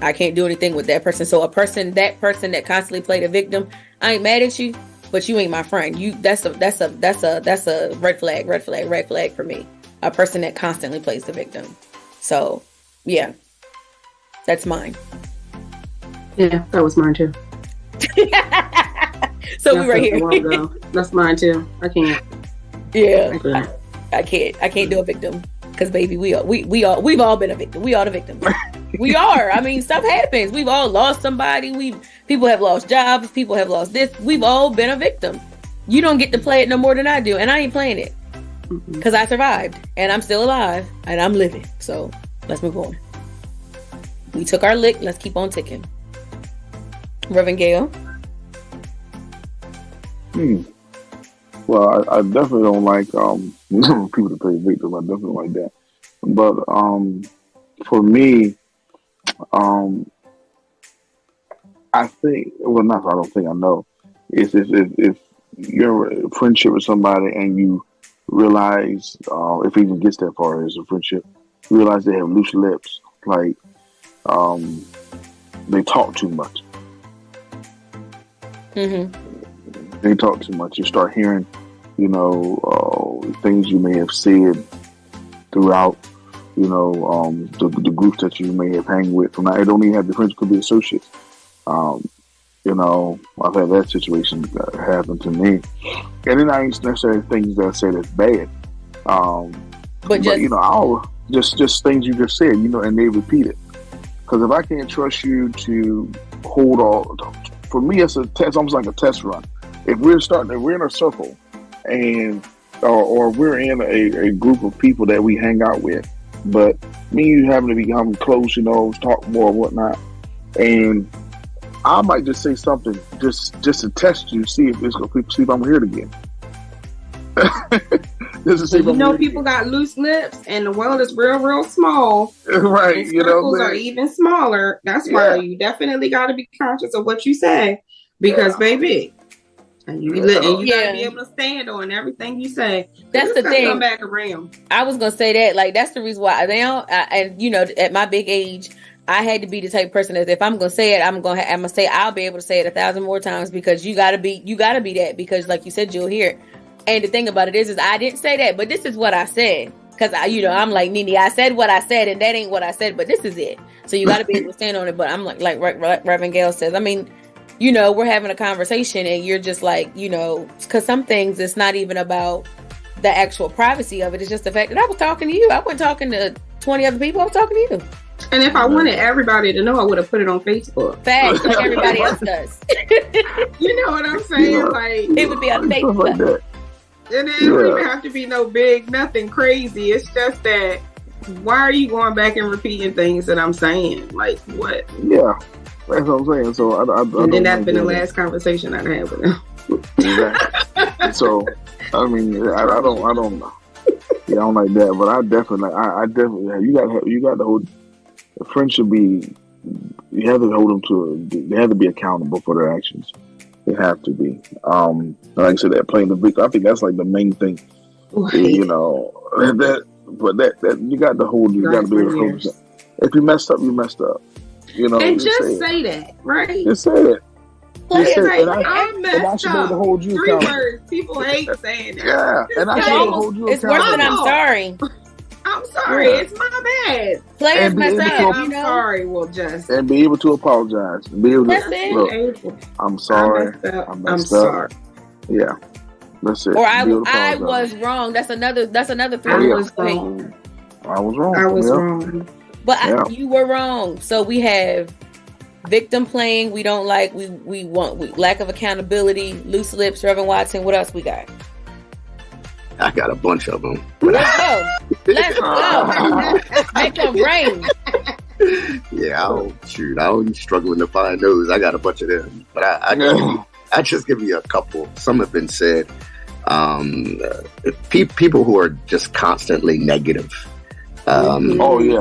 A: can't do anything with that person. So that person that constantly play the victim, I ain't mad at you, but you ain't my friend. That's a red flag for me. A person that constantly plays the victim. So yeah. That's mine.
C: Yeah, that was mine too.
A: So we right here.
C: That's mine too. I can't.
A: Yeah, I can't do a victim, because baby, we've all been a victim. We are the victims. We are. I mean, stuff happens. We've all lost somebody. People have lost jobs. People have lost this. We've all been a victim. You don't get to play it no more than I do, and I ain't playing it because I survived, and I'm still alive, and I'm living. So let's move on. We took our lick. Let's keep on ticking. Reverend Gail.
B: Well, I definitely don't like people to play victim. I definitely don't like that. But for me, I think, well, not. I don't think I know. If you're in a friendship with somebody and you realize, if it even gets that far as a friendship, you realize they have loose lips, like. They talk too much. They talk too much. You start hearing, things you may have said throughout the groups that you may have hang with. From now, it don't even have to be friends; it could be associates. I've had that situation happen to me, and then I ain't necessarily things that I say that's bad. But I'll just things you just said, and they repeat it. Because if I can't trust you to hold all, for me, it's a test, almost like a test run. If we're in a circle, and or we're in a group of people that we hang out with, but me and you having to become close, talk more and whatnot, and I might just say something just to test you, see if I'm here again.
C: People got loose lips, and the world is real, real small.
B: Right,
C: and circles are even smaller. That's why you definitely got to be conscious of what you say, because baby, you gotta be able to stand on everything you say.
A: That's the thing.
C: Come back around.
A: I was gonna say that, like, that's the reason why now, at my big age, I had to be the type of person that if I'm gonna say it, I'm gonna say I'll be able to say it 1,000 more times, because you gotta be that, because like you said, you'll hear it. And the thing about it is I didn't say that, but this is what I said, because I'm like Nene, I said what I said, and that ain't what I said, but this is it. So you gotta be able to stand on it. But I'm like Reverend Gail says, I mean, we're having a conversation, and you're just like, because some things it's not even about the actual privacy of it. It's just the fact that I was talking to you. I wasn't talking to 20 other people. I was talking to you.
C: And if I wanted everybody to know, I would have put it on Facebook.
A: Facts, like everybody else does.
C: You know what I'm saying?
B: Yeah.
C: Like,
A: it would be on Facebook.
B: Like
C: and it don't even have to be no big, nothing crazy. It's just that, why are you going back and repeating things that I'm saying? Like, what?
B: Yeah, that's what I'm saying. So
C: and then that's been the last conversation I've had with him.
B: Exactly. So, I mean, I don't know. Yeah, I don't like that, but I definitely, you got to hold. A friend should be. You have to hold them to. They have to be accountable for their actions. They have to be. Like I said, that playing the victim. I think that's like the main thing. Right. That you got to hold. You got to be able to hold yourself. If you messed up, you messed up.
C: And just say that, right?
B: Just say it.
C: I messed up.
B: To hold you
C: 3 words. People hate saying that.
B: Yeah, and I should hold you.
A: It's worse than I'm sorry.
C: I'm sorry, it's my bad.
A: Players mess up.
C: I'm sorry. Well, just
B: and be able to apologize. Be able to look. I'm sorry. I'm sorry. Yeah, that's it.
A: Or I was wrong. That's another 3 words.
B: I was wrong.
C: I was wrong.
A: But you were wrong. So we have victim playing. We don't like. We want lack of accountability. Loose lips. Reverend Watson. What else we got?
D: I got a bunch of them.
A: Let's go. Make them rain.
D: Yeah, I'm struggling to find those. I got a bunch of them, but I just give you a couple. Some have been said. People who are just constantly negative.
B: Negativity.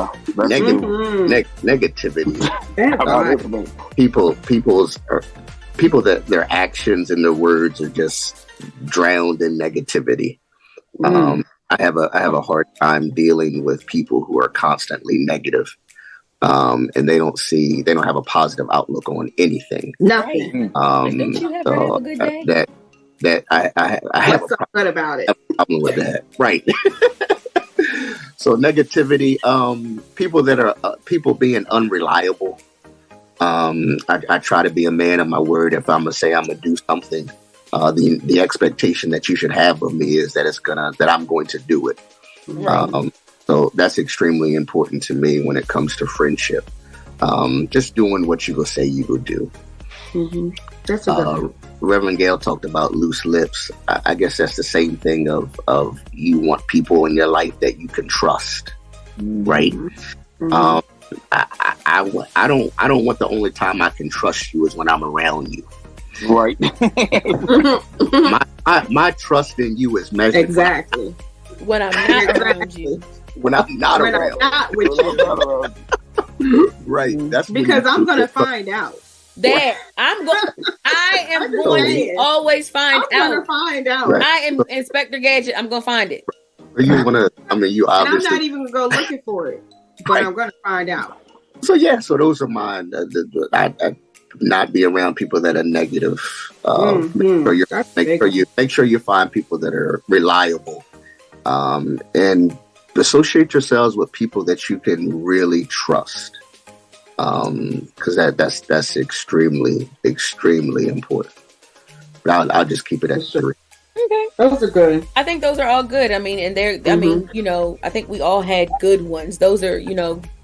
B: People that their actions and their words are just drowned in negativity. I have a hard time dealing with people who are constantly negative, and they don't have a positive outlook on anything.
C: Nothing.
A: Don't you have a good day?
D: That I have
C: so good about it.
D: A problem with that, right? So negativity, people being unreliable. I try to be a man of my word. If I'm gonna say I'm gonna do something, the expectation that you should have of me is that I'm going to do it. Right. So that's extremely important to me when it comes to friendship. Just doing what you go say you will do.
C: Mm-hmm. That's a good one.
D: Reverend Gail talked about loose lips. I guess that's the same thing of you want people in your life that you can trust, right? Mm-hmm. I don't want the only time I can trust you is when I'm around you.
B: Right.
D: my trust in you is measured
C: exactly
A: when I'm not around you.
D: When I'm not around.
C: I'm not with you.
D: Right. That's
C: because I'm gonna find out.
A: I am going to always find out.
C: I'm gonna find out.
A: Right. I am Inspector Gadget. I'm gonna find it.
D: You obviously.
C: I'm not even gonna go looking for it, but right. I'm gonna find out.
D: So those are mine. I not be around people that are negative. Make sure you find people that are reliable. And associate yourselves with people that you can really trust, because that's extremely important. I'll just keep it at 3.
C: Okay, those are good.
A: I think those are all good. I mean, and they're, I mean, I think we all had good ones. Those are,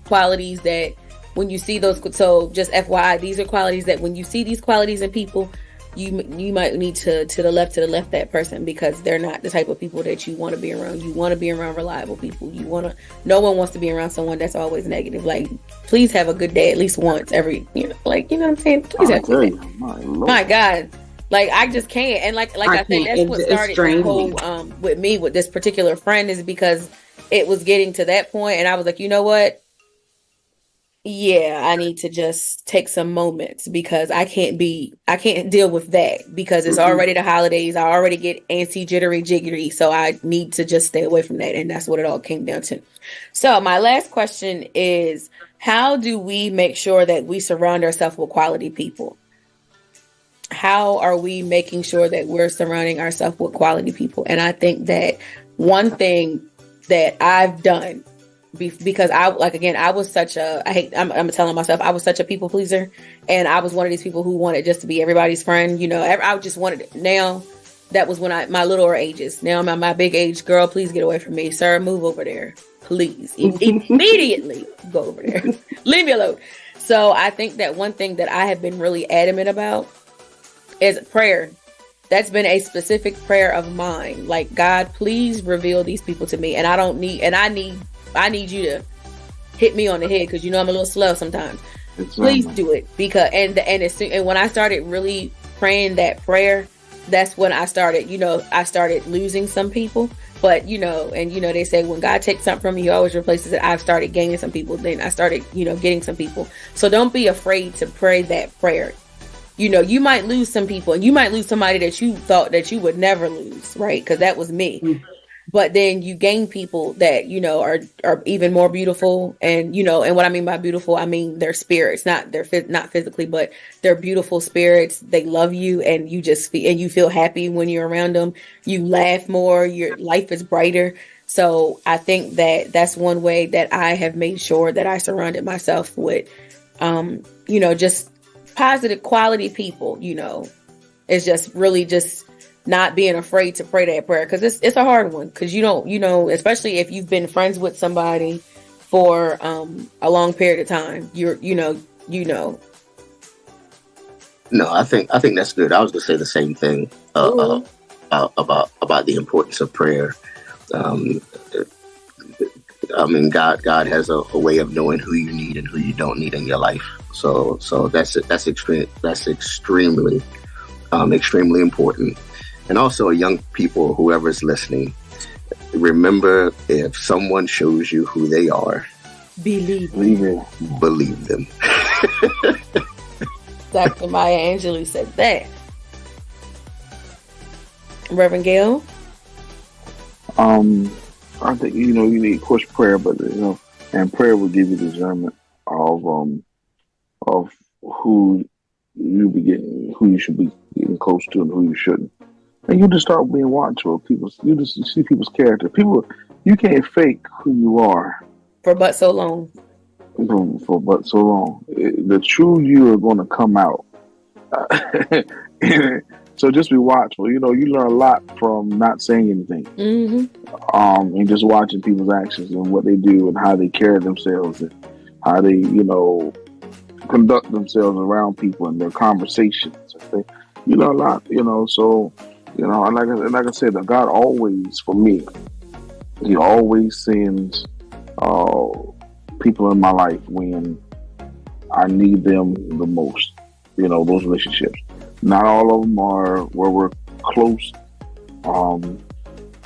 A: qualities that when you see those, so just FYI, these are qualities that when you see these qualities in people, you might need to the left that person, because they're not the type of people that you want to be around. You want to be around reliable people. No one wants to be around someone that's always negative. Like, please have a good day at least once every, you know what I'm saying? Please have a good day. My God. Like, I just can't. And like I said, that's what started the whole, with me, with this particular friend, is because it was getting to that point, and I was like, you know what? Yeah, I need to just take some moments, because I can't deal with that, because it's already the holidays. I already get antsy, jittery. So I need to just stay away from that. And that's what it all came down to. So my last question is, how do we make sure that we surround ourselves with quality people? How are we making sure that we're surrounding ourselves with quality people? And I think that one thing that I've done, because I was such a, I'm telling myself, I was such a people pleaser, and I was one of these people who wanted just to be everybody's friend. I just wanted it. Now, that was when my littler ages. Now I'm at my big age. Girl, please get away from me. Sir, move over there. Please. Immediately go over there. Leave me alone. So I think that one thing that I have been really adamant about is prayer. That's been a specific prayer of mine. Like, God, please reveal these people to me. And I need you to hit me on the head, because I'm a little slow sometimes. Please do it, because and when I started really praying that prayer, that's when I started losing some people. But they say when God takes something from you, he always replaces it. I've started gaining some people, then I started getting some people. So don't be afraid to pray that prayer. You might lose some people, and you might lose somebody that you thought that you would never lose, right? Because that was me. Mm-hmm. But then you gain people that, are even more beautiful. And, and what I mean by beautiful, I mean their spirits, not physically, but they're beautiful spirits. They love you, and you feel happy when you're around them. You laugh more, your life is brighter. So I think that that's one way that I have made sure that I surrounded myself with, just positive quality people. It's just really just not being afraid to pray that prayer, because it's a hard one, because especially if you've been friends with somebody for a long period of time,
D: No, I think that's good. I was gonna say the same thing about the importance of prayer. God has a way of knowing who you need and who you don't need in your life. So that's extremely important. And also, young people, whoever's listening, remember, if someone shows you who they are, believe them.
A: Dr. Maya Angelou said that. Reverend Gail?
B: I think, you need, of course, prayer, but, and prayer will give you discernment of who you should be getting close to and who you shouldn't. And you just start being watchful. You just see people's character. You can't fake who you are
A: for but so long.
B: The true you are going to come out. So just be watchful. You learn a lot from not saying anything, and just watching people's actions and what they do and how they carry themselves and how they, conduct themselves around people and their conversations. You learn a lot. So. And like I said, God always, for me, he always sends people in my life when I need them the most. Those relationships. Not all of them are where we're close,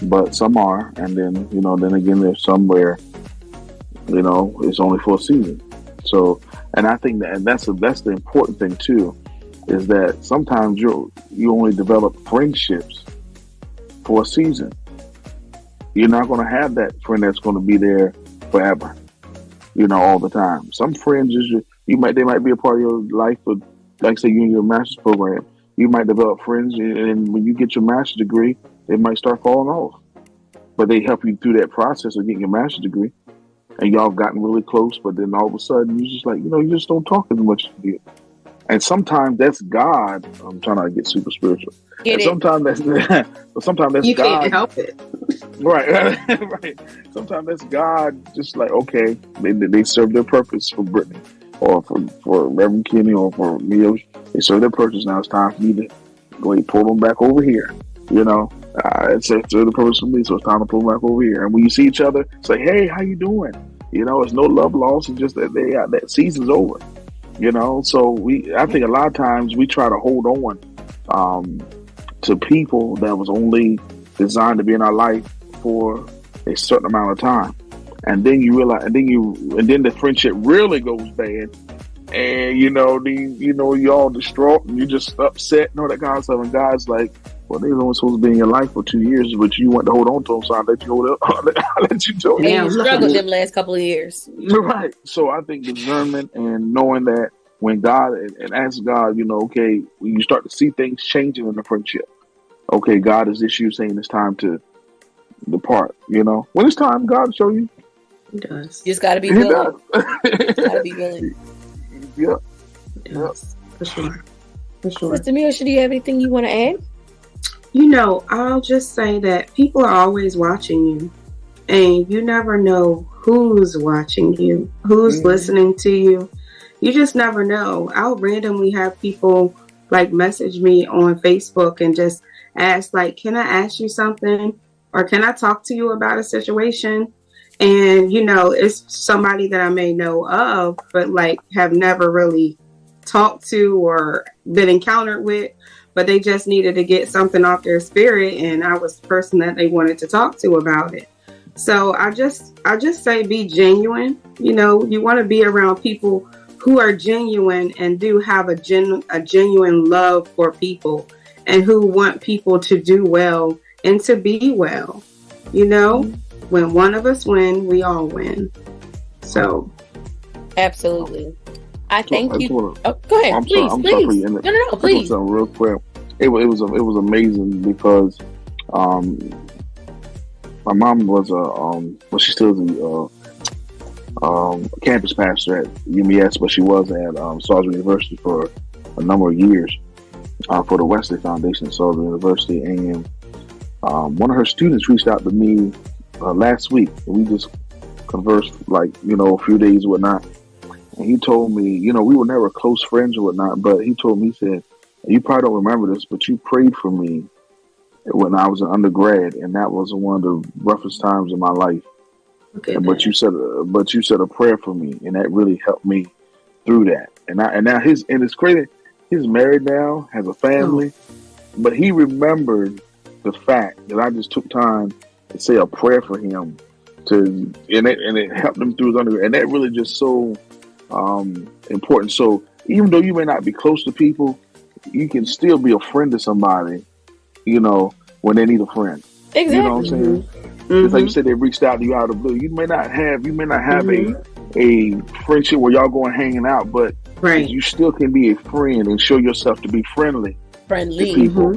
B: but some are. And then, then again, there's some where, it's only for a season. So, and I think that's the important thing too. Is that sometimes you only develop friendships for a season. You're not going to have that friend that's going to be there forever, all the time. Some friends they might be a part of your life, but like say you in your master's program, you might develop friends, and when you get your master's degree, they might start falling off. but they help you through that process of getting your master's degree, and y'all have gotten really close. But then all of a sudden, you just like, you just don't talk as much as you did. And sometimes that's God. I'm trying not to get super spiritual. Sometimes that's
C: you
B: God.
C: Can't help it.
B: Right. Sometimes that's God. Just like, okay, they serve their purpose for Brittany, or for Reverend Kenny, or for me. They serve their purpose. Now it's time for me to go and pull them back over here. It's the purpose for me, so it's time to pull them back over here. And when you see each other, say, hey, how you doing? It's no love lost. It's just that that season's over. So I think a lot of times we try to hold on to people that was only designed to be in our life for a certain amount of time, and then you realize, and then the friendship really goes bad, and you're all distraught and you're just upset and all that kind of stuff. And God's like, well, they were only supposed to be in your life for 2 years, but you want to hold on to them, so I let you hold up. I let you do it.
A: And you struggled them last couple of years.
B: Right. So I think discernment and knowing that when God, and ask God, okay, when you start to see things changing in the friendship, okay, God, is this you saying it's time to depart? When it's time, God will show you.
C: He does.
A: You just got to be willing. Got to be willing.
B: Yeah.
C: Yes, for sure.
A: Sister Miosha, do you have anything you want to add?
C: I'll just say that people are always watching you, and you never know who's watching you, who's listening to you. You just never know. I'll randomly have people message me on Facebook and just ask, can I ask you something? Or can I talk to you about a situation? And, it's somebody that I may know of, but have never really talked to or been encountered with, but they just needed to get something off their spirit. And I was the person that they wanted to talk to about it. So I just say, be genuine. You want to be around people who are genuine and do have a genuine love for people, and who want people to do well and to be well. When one of us win, we all win. So,
A: absolutely. I thank you.
B: Go
A: ahead.
B: I'm
A: please.
B: Sorry,
A: No, please.
B: Something real quick. It was amazing because my mom was she still is a campus pastor at UMES, but she was at Salisbury University for a number of years for the Wesley Foundation at Salisbury University. And one of her students reached out to me last week, and we just conversed a few days or whatnot. And he told me, we were never close friends or whatnot, but he told me, he said, you probably don't remember this, but you prayed for me when I was an undergrad, and that was one of the roughest times in my life.
C: Okay,
B: but you said a prayer for me, and that really helped me through that. And now it's crazy. He's married now, has a family, but he remembered the fact that I just took time to say a prayer for him, and it helped him through his undergrad, and that really just so important. So even though you may not be close to people, you can still be a friend to somebody, when they need a friend.
A: Exactly.
B: You know what I'm saying? Just like you said, they reached out to you out of the blue. You may not have a friendship where y'all going hanging out, but you still can be a friend and show yourself to be friendly to people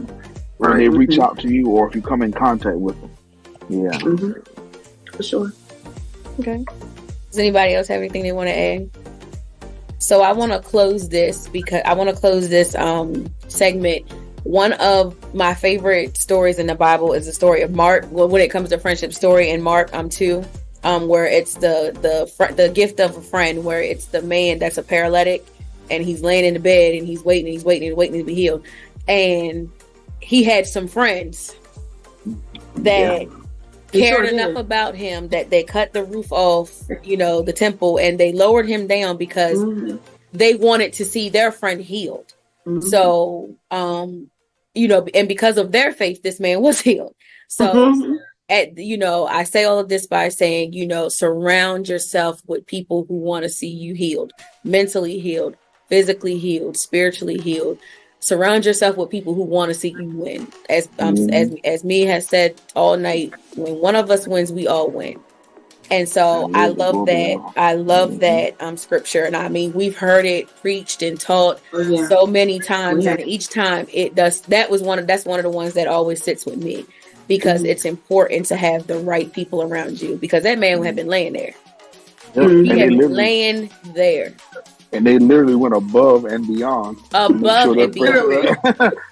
B: when they reach out to you, or if you come in contact with them. Yeah,
C: for sure.
A: Okay. Does anybody else have anything they want to add? So I want to close this segment. One of my favorite stories in the Bible is the story of Mark. Well, when it comes to friendship story in Mark 2, where it's the gift of a friend, where it's the man that's a paralytic and he's laying in the bed and he's waiting to be healed. And he had some friends that cared enough about him that they cut the roof off, the temple, and they lowered him down because they wanted to see their friend healed. So, and because of their faith, this man was healed. So, I say all of this by saying, surround yourself with people who want to see you healed, mentally healed, physically healed, spiritually healed. Surround yourself with people who want to see you win. As me has said all night, when one of us wins, we all win. And so I love that. I love that scripture. And I mean, we've heard it preached and taught so many times, and each time it does. That's one of the ones that always sits with me. because it's important to have the right people around you, because that man had been laying there.
B: Yep.
A: He had been laying there.
B: And they literally went above and beyond.
A: Above and beyond.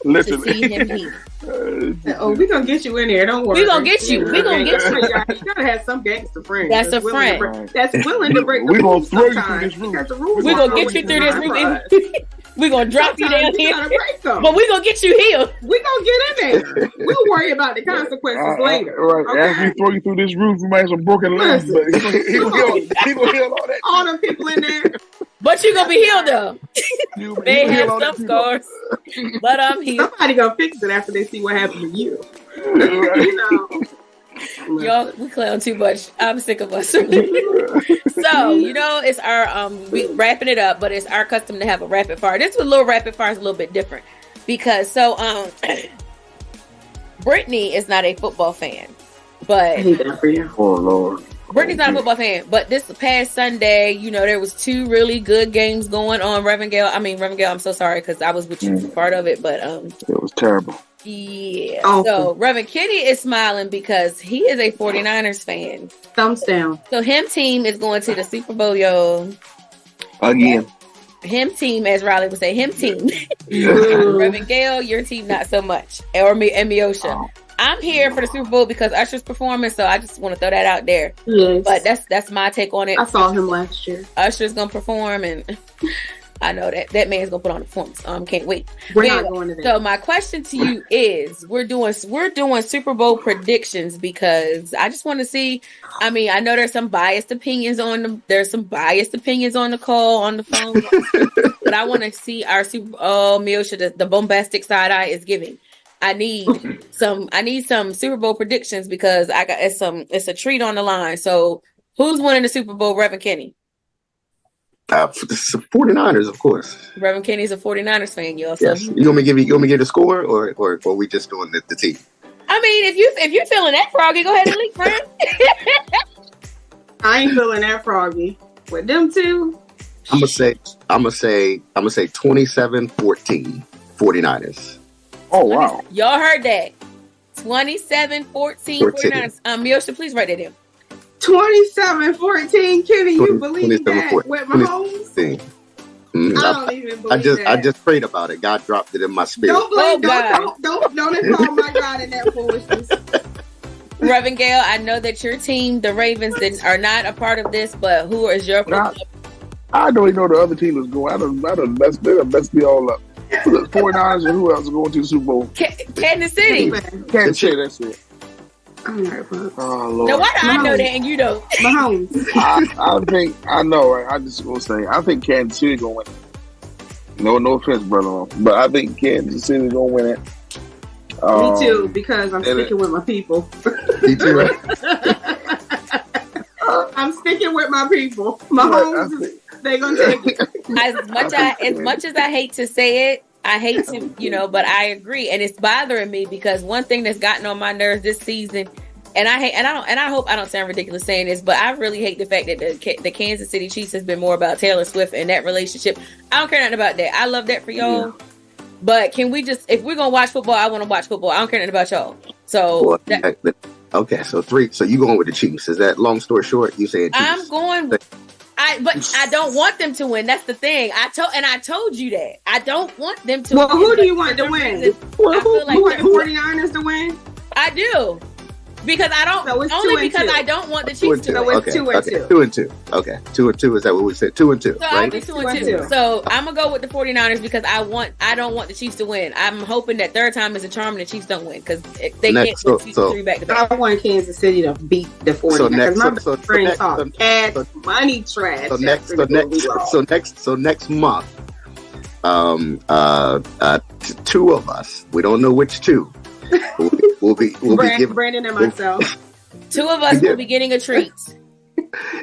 B: Literally.
A: To see him heat.
C: We're going to get you in there. Don't worry.
A: We're going to get you. We're going to get you.
C: You got to have some gangster friends.
A: That's a friend.
C: That's willing to break the rules sometimes. We're
A: going to get you through this room. We're going to drop you down here. But we're going to get you healed.
C: We're going to get in there. We'll worry about the consequences later.
B: Right. Okay? After we throw you through this roof, you might have some broken limbs. But he going to heal all that.
C: All them people in there.
A: But you're going to be healed, though. They have some scars. But I'm healed.
C: Somebody going to fix it after they see what happened to you. You know.
A: Y'all, we clown too much. I'm sick of us. So, it's our we wrapping it up, but it's our custom to have a rapid fire. This was a little rapid fire is a little bit different because Brittany is not a football fan, but
B: oh Lord.
A: Brittany's not a football fan, but this past Sunday, there was 2 really good games going on. Reverend Gail, I'm so sorry because I was with you for part of it, but
B: it was terrible.
A: Yeah. Oh. So Reverend Kenny is smiling because he is a 49ers fan.
C: Thumbs down.
A: So him team is going to the Super Bowl, y'all.
B: Again.
A: Him team, as Riley would say, him team. Reverend Gail, your team not so much. Or me and Miosha. Oh. I'm here for the Super Bowl because Usher's performing, so I just want to throw that out there.
C: Yes.
A: But that's my take on it.
C: I saw him last year.
A: Usher's gonna perform, and I know that man's gonna put on a performance. Can't wait.
C: We're not going to that.
A: So my question to you is: we're doing Super Bowl predictions because I just want to see. I mean, I know there's some biased opinions on the call on the phone, but I want to see our Super Bowl. Miosha, the bombastic side eye is giving. I need some Super Bowl predictions because it's a treat on the line. So who's winning the Super Bowl, Reverend Kenny?
D: For the 49ers, of course.
A: Reverend Kenny's a 49ers fan, y'all. So
D: yes. You want me to give the score or we just doing the team?
A: I mean, if you're feeling that froggy, go ahead and leak, friend.
C: I ain't feeling that froggy. With them two,
D: I'm gonna say 27-14 49ers.
B: Oh wow.
A: Y'all heard that. 27-14 49ers. Miosha, please write that down.
C: 27-14. Kenny, you believe that? With Mahomes? I don't even believe that.
D: I just prayed about it. God dropped it in my spirit.
C: Don't involve my God in that foolishness.
A: Reverend Gail, I know that your team, the Ravens, are not a part of this, but who is your
B: I don't even know the other team is going. I don't messed me all up. The 49ers and who else is going to the Super Bowl?
A: Kansas City.
B: Kansas City, that's it.
C: I'm nervous.
B: Oh Lord.
A: Now why do I know that and you don't?
C: Mahomes.
B: I know, right? I just gonna say I think Kansas City gonna win it. No offense, brother, but I think Kansas City gonna win it.
C: Me too, because I'm sticking with my people.
D: Me too, right?
C: I'm sticking with my people. Mahomes, they gonna take it.
A: As much as I hate to say it, I hate to, but I agree, and it's bothering me because one thing that's gotten on my nerves this season, and I hope I don't sound ridiculous saying this, but I really hate the fact that the Kansas City Chiefs has been more about Taylor Swift and that relationship. I don't care nothing about that. I love that for y'all. Yeah. But can we just, if we're gonna watch football, I want to watch football. I don't care nothing about y'all. So
D: okay, so you going with the Chiefs? Is that long story short? You saying Chiefs?
A: I'm going. But I don't want them to win. That's the thing. I told you that. I don't want them to
C: win.
A: Well,
C: who do you want to win? Who want the 49ers to win?
A: I do. Because I don't I don't want the Chiefs to
C: win.
A: So it's
C: 2-2.
D: 2-2. Okay. 2-2 is that what we said? 2-2.
A: So
D: right?
A: I'll be 2-2. So I'm gonna go with the 49ers because I don't want the Chiefs to win. I'm hoping that third time is a charm and the Chiefs don't win because they can't win 3 back to back.
C: I want Kansas City to beat the 49ers. My friends talk cash money trash.
D: So next month, 2 of us. We don't know which 2. We'll be giving
C: Brandon and myself.
A: 2 of us will be getting a treat,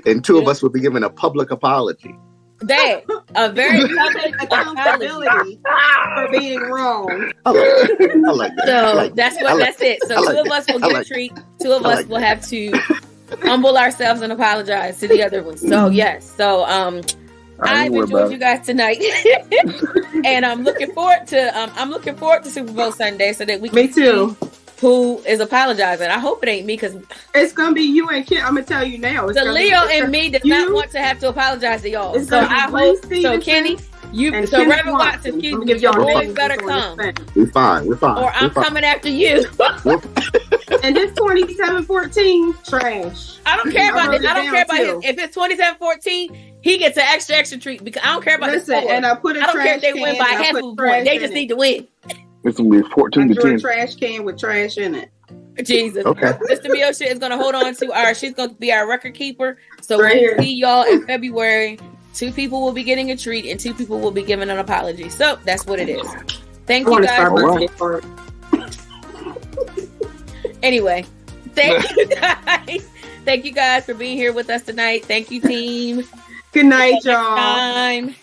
D: and 2 of us will be giving a public apology.
A: That a very public
C: accountability for being wrong.
D: I like that.
A: So that's it. So 2 of us will get a treat. 2 of us will have to humble ourselves and apologize to the other ones. So yes. So I've enjoyed you guys tonight, and I'm looking forward to Super Bowl Sunday so that we can.
C: Me too.
A: who is apologizing. I hope it ain't me because
C: it's gonna be you and Kim. I'm gonna tell you now.
A: The Leo and me does not want to have to apologize to y'all. So I hope. So Kenny, so Reverend Watson, excuse me, your boys better come.
D: We're fine.
A: Or I'm coming after you.
C: And this 2714 trash.
A: I don't care about this. I don't care about his. If it's 2714, he gets an extra treat because I don't care about this.
C: And I put a
A: I don't care if they win by half of a point. They just need to win.
B: It's gonna be 14 to 10.
C: A trash can with trash in it.
A: Jesus.
D: Okay.
A: Mr. Miosha is gonna hold on to she's gonna be our record keeper. So we'll see y'all in February. 2 people will be getting a treat and 2 people will be giving an apology. So that's what it is. Thank you guys. Anyway, thank you guys. Thank you guys for being here with us tonight. Thank you, team.
C: Good night, y'all.
A: Time.